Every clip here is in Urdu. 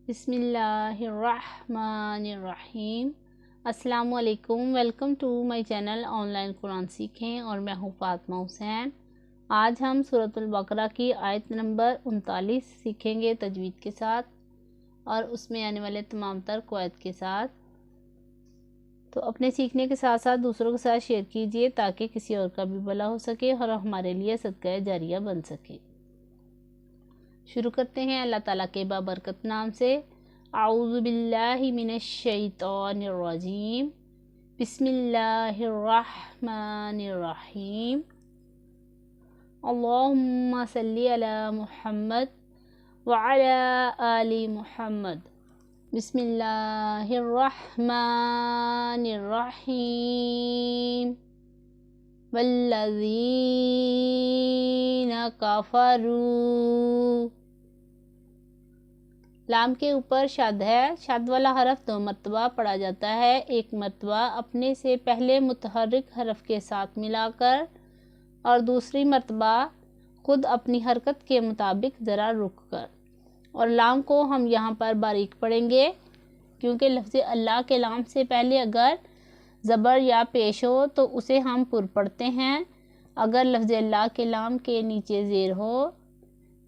بسم اللہ الرحمن الرحیم۔ السلام علیکم، welcome to my channel online قرآن سیکھیں، اور میں ہوں فاطمہ حسین۔ آج ہم سورۃ البقرہ کی آیت نمبر 39 سیکھیں گے تجوید کے ساتھ اور اس میں آنے والے تمام تر قواعد کے ساتھ۔ تو اپنے سیکھنے کے ساتھ ساتھ دوسروں کے ساتھ شیئر کیجئے تاکہ کسی اور کا بھی بھلا ہو سکے اور ہمارے لیے صدقہ جاریہ بن سکے۔ شروع کرتے ہیں اللہ تعالیٰ کے بابرکت نام سے۔ اعوذ باللہ من الشیطان الرجیم، بسم اللہ الرحمن الرحیم۔ اللہم صلی علی محمد وعلی آل محمد۔ بسم اللہ الرحمن الرحیم۔ والذین کفروا، لام کے اوپر شد ہے۔ شد والا حرف 2 مرتبہ پڑھا جاتا ہے، ایک مرتبہ اپنے سے پہلے متحرک حرف کے ساتھ ملا کر اور دوسری مرتبہ خود اپنی حرکت کے مطابق ذرا رک کر۔ اور لام کو ہم یہاں پر باریک پڑھیں گے کیونکہ لفظ اللہ کے لام سے پہلے اگر زبر یا پیش ہو تو اسے ہم پر پڑھتے ہیں، اگر لفظ اللہ کے لام کے نیچے زیر ہو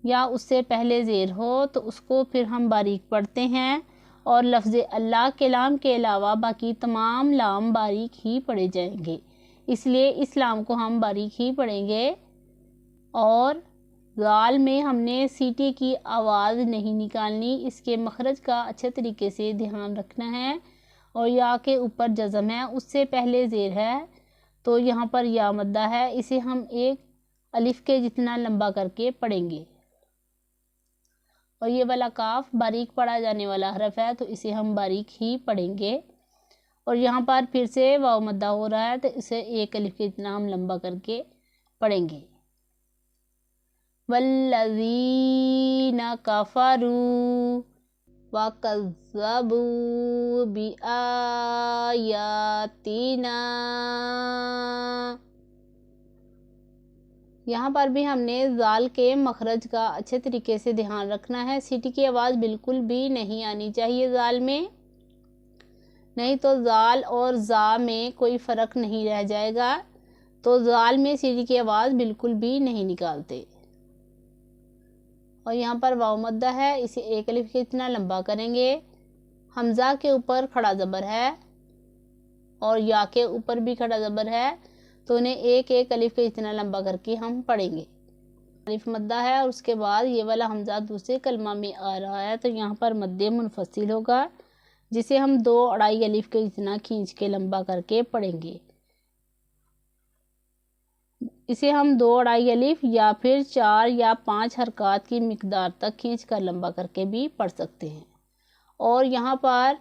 یا اس سے پہلے زیر ہو تو اس کو پھر ہم باریک پڑھتے ہیں، اور لفظ اللہ کے لام کے علاوہ باقی تمام لام باریک ہی پڑھے جائیں گے، اس لیے اس لام کو ہم باریک ہی پڑھیں گے۔ اور ذال میں ہم نے سیٹی کی آواز نہیں نکالنی، اس کے مخرج کا اچھے طریقے سے دھیان رکھنا ہے۔ اور یا کے اوپر جزم ہے، اس سے پہلے زیر ہے تو یہاں پر یا مدہ ہے، اسے ہم ایک الف کے جتنا لمبا کر کے پڑھیں گے۔ اور یہ والا کاف باریک پڑھا جانے والا حرف ہے تو اسے ہم باریک ہی پڑھیں گے۔ اور یہاں پر پھر سے واو مدہ ہو رہا ہے تو اسے ایک الف کے جتنا ہم لمبا کر کے پڑھیں گے۔ والذین کفروا وَكَذَّبُوا بِآيَاتِنَا، یہاں پر بھی ہم نے ذال کے مخرج کا اچھے طریقے سے دھیان رکھنا ہے، سیٹی کی آواز بالکل بھی نہیں آنی چاہیے ذال میں، نہیں تو ذال اور زا میں کوئی فرق نہیں رہ جائے گا۔ تو ذال میں سیٹی کی آواز بالکل بھی نہیں نکالتے۔ اور یہاں پر واو مدہ ہے، اسے ایک الف کے اتنا لمبا کریں گے۔ حمزہ کے اوپر کھڑا زبر ہے اور یا کے اوپر بھی کھڑا زبر ہے تو انہیں ایک ایک الف کے اتنا لمبا کر کے ہم پڑھیں گے۔ الف مدہ ہے اور اس کے بعد یہ والا حمزہ دوسرے کلمہ میں آ رہا ہے تو یہاں پر مد منفصل ہوگا، جسے ہم 2 اڑائی الف کے اتنا کھینچ کے لمبا کر کے پڑھیں گے۔ اسے ہم 2 اڑائی الف یا پھر 4 یا 5 حرکات کی مقدار تک کھینچ کر لمبا کر کے بھی پڑھ سکتے ہیں۔ اور یہاں پر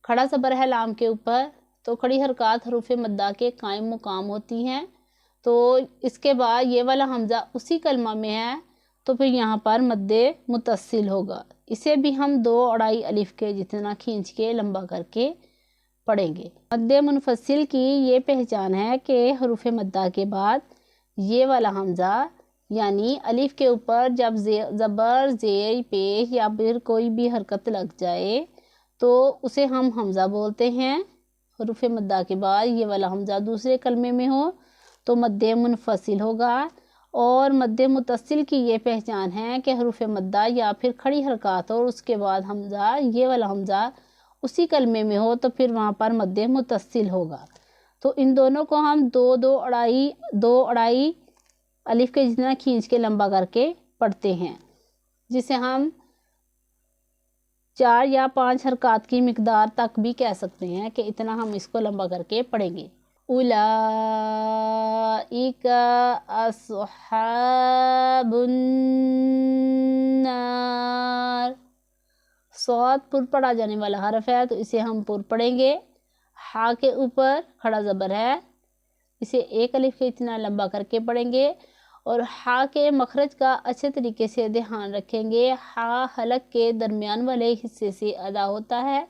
کھڑا زبر ہے لام کے اوپر تو کھڑی حرکات حروف مدہ کے قائم مقام ہوتی ہیں، تو اس کے بعد یہ والا حمزہ اسی کلمہ میں ہے تو پھر یہاں پر مد متصل ہوگا، اسے بھی ہم 2 اڑائی الف کے جتنا کھینچ کے لمبا کر کے پڑھیں گے۔ مد منفصل کی یہ پہچان ہے کہ حروف مدہ کے بعد یہ والا حمزہ یعنی الف کے اوپر جب زبر، زیر، پیش یا پھر کوئی بھی حرکت لگ جائے تو اسے ہم حمزہ بولتے ہیں۔ حروف مدہ کے بعد یہ والا حمزہ دوسرے کلمے میں ہو تو مد منفصل ہوگا، اور مد متصل کی یہ پہچان ہے کہ حروف مدہ یا پھر کھڑی حرکات اور اس کے بعد حمزہ یہ والا حمزہ اسی کلمے میں ہو تو پھر وہاں پر مد متصل ہوگا۔ تو ان دونوں کو ہم 2 اڑائی الف کے جتنا کھینچ کے لمبا کر کے پڑھتے ہیں، جسے ہم 4 یا 5 حرکات کی مقدار تک بھی کہہ سکتے ہیں کہ اتنا ہم اس کو لمبا کر کے پڑھیں گے۔ اولئک اصحاب النار، صاد پر پڑھا جانے والا حرف ہے تو اسے ہم پر پڑھیں گے۔ ہا کے اوپر کھڑا زبر ہے، اسے ایک الف کے اتنا لمبا کر کے پڑھیں گے، اور ہا کے مخرج کا اچھے طریقے سے دھیان رکھیں گے۔ ہا حلق کے درمیان والے حصے سے ادا ہوتا ہے،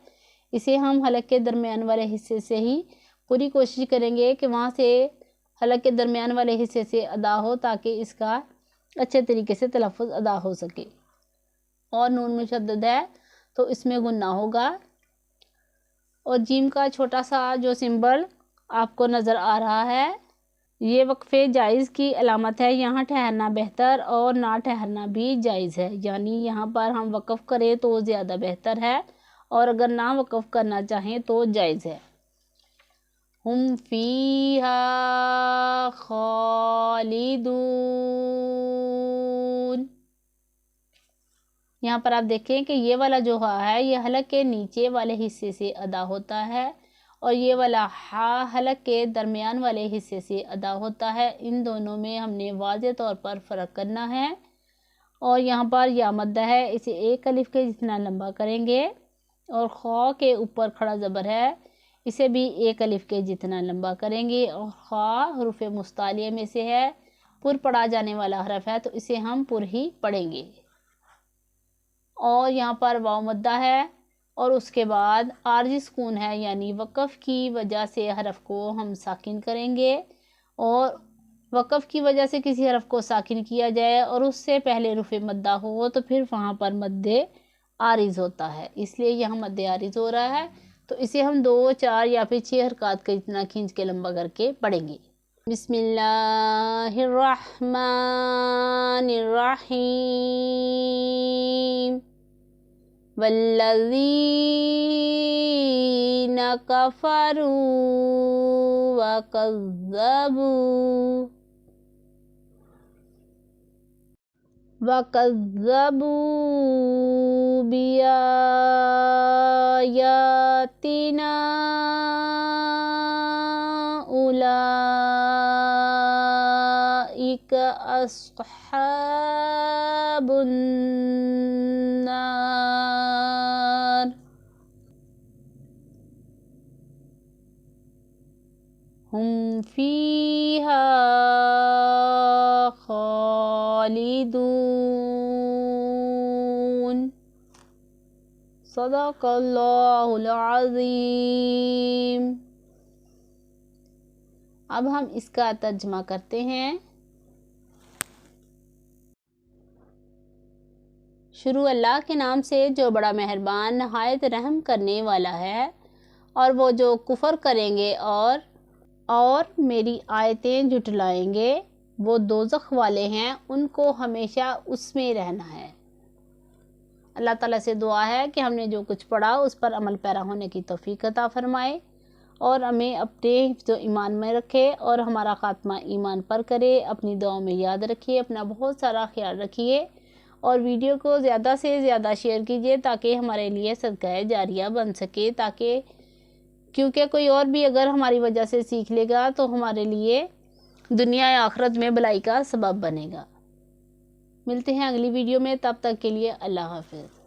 اسے ہم حلق کے درمیان والے حصے سے ہی پوری کوشش کریں گے کہ وہاں سے حلق کے درمیان والے حصے سے ادا ہو تاکہ اس کا اچھے طریقے سے تلفظ ادا ہو سکے۔ اور نون مشدد ہے تو اس میں غنہ ہوگا۔ اور جیم کا چھوٹا سا جو سمبل آپ کو نظر آ رہا ہے یہ وقفے جائز کی علامت ہے۔ یہاں ٹھہرنا بہتر اور نہ ٹھہرنا بھی جائز ہے، یعنی یہاں پر ہم وقف کریں تو زیادہ بہتر ہے اور اگر نہ وقف کرنا چاہیں تو جائز ہے۔ ہم فیہا خالدون، یہاں پر آپ دیکھیں کہ یہ والا جو ہا ہے یہ حلق کے نیچے والے حصے سے ادا ہوتا ہے اور یہ والا ہا حلق کے درمیان والے حصے سے ادا ہوتا ہے۔ ان دونوں میں ہم نے واضح طور پر فرق کرنا ہے۔ اور یہاں پر یا مدہ ہے، اسے ایک الف کے جتنا لمبا کریں گے، اور خا کے اوپر کھڑا زبر ہے اسے بھی ایک الف کے جتنا لمبا کریں گے، اور خا حروف مستعلیہ میں سے ہے، پر پڑھا جانے والا حرف ہے تو اسے ہم پر ہی پڑھیں گے۔ اور یہاں پر واو مدہ ہے اور اس کے بعد عارضی سکون ہے، یعنی وقف کی وجہ سے حرف کو ہم ساکن کریں گے، اور وقف کی وجہ سے کسی حرف کو ساکن کیا جائے اور اس سے پہلے رفع مدہ ہو تو پھر وہاں پر مد عارض ہوتا ہے، اس لیے یہاں مد عارض ہو رہا ہے تو اسے ہم 2، 4 یا پھر 6 حرکات کا اتنا کھینچ کے لمبا کر کے پڑھیں گے۔ بسم اللہ الرحمن الرحیم، والذین کفروا وکذبوا بآیاتنا اولئک اصحاب النار، ہم فیہا خالدون۔ صدق اللہ العظیم۔ اب ہم اس کا ترجمہ کرتے ہیں۔ شروع اللہ کے نام سے جو بڑا مہربان نہایت رحم کرنے والا ہے، اور وہ جو کفر کریں گے اور میری آیتیں جھٹلائیں گے وہ دوزخ والے ہیں، ان کو ہمیشہ اس میں رہنا ہے۔ اللہ تعالیٰ سے دعا ہے کہ ہم نے جو کچھ پڑھا اس پر عمل پیرا ہونے کی توفیق عطا فرمائے اور ہمیں اپنے حفظ و ایمان میں رکھے اور ہمارا خاتمہ ایمان پر کرے۔ اپنی دعاؤں میں یاد رکھیے، اپنا بہت سارا خیال رکھیے اور ویڈیو کو زیادہ سے زیادہ شیئر کیجیے تاکہ ہمارے لیے صدقہ جاریہ بن سکے، کیونکہ کوئی اور بھی اگر ہماری وجہ سے سیکھ لے گا تو ہمارے لیے دنیا یا آخرت میں بھلائی کا سبب بنے گا۔ ملتے ہیں اگلی ویڈیو میں، تب تک کے لیے اللہ حافظ۔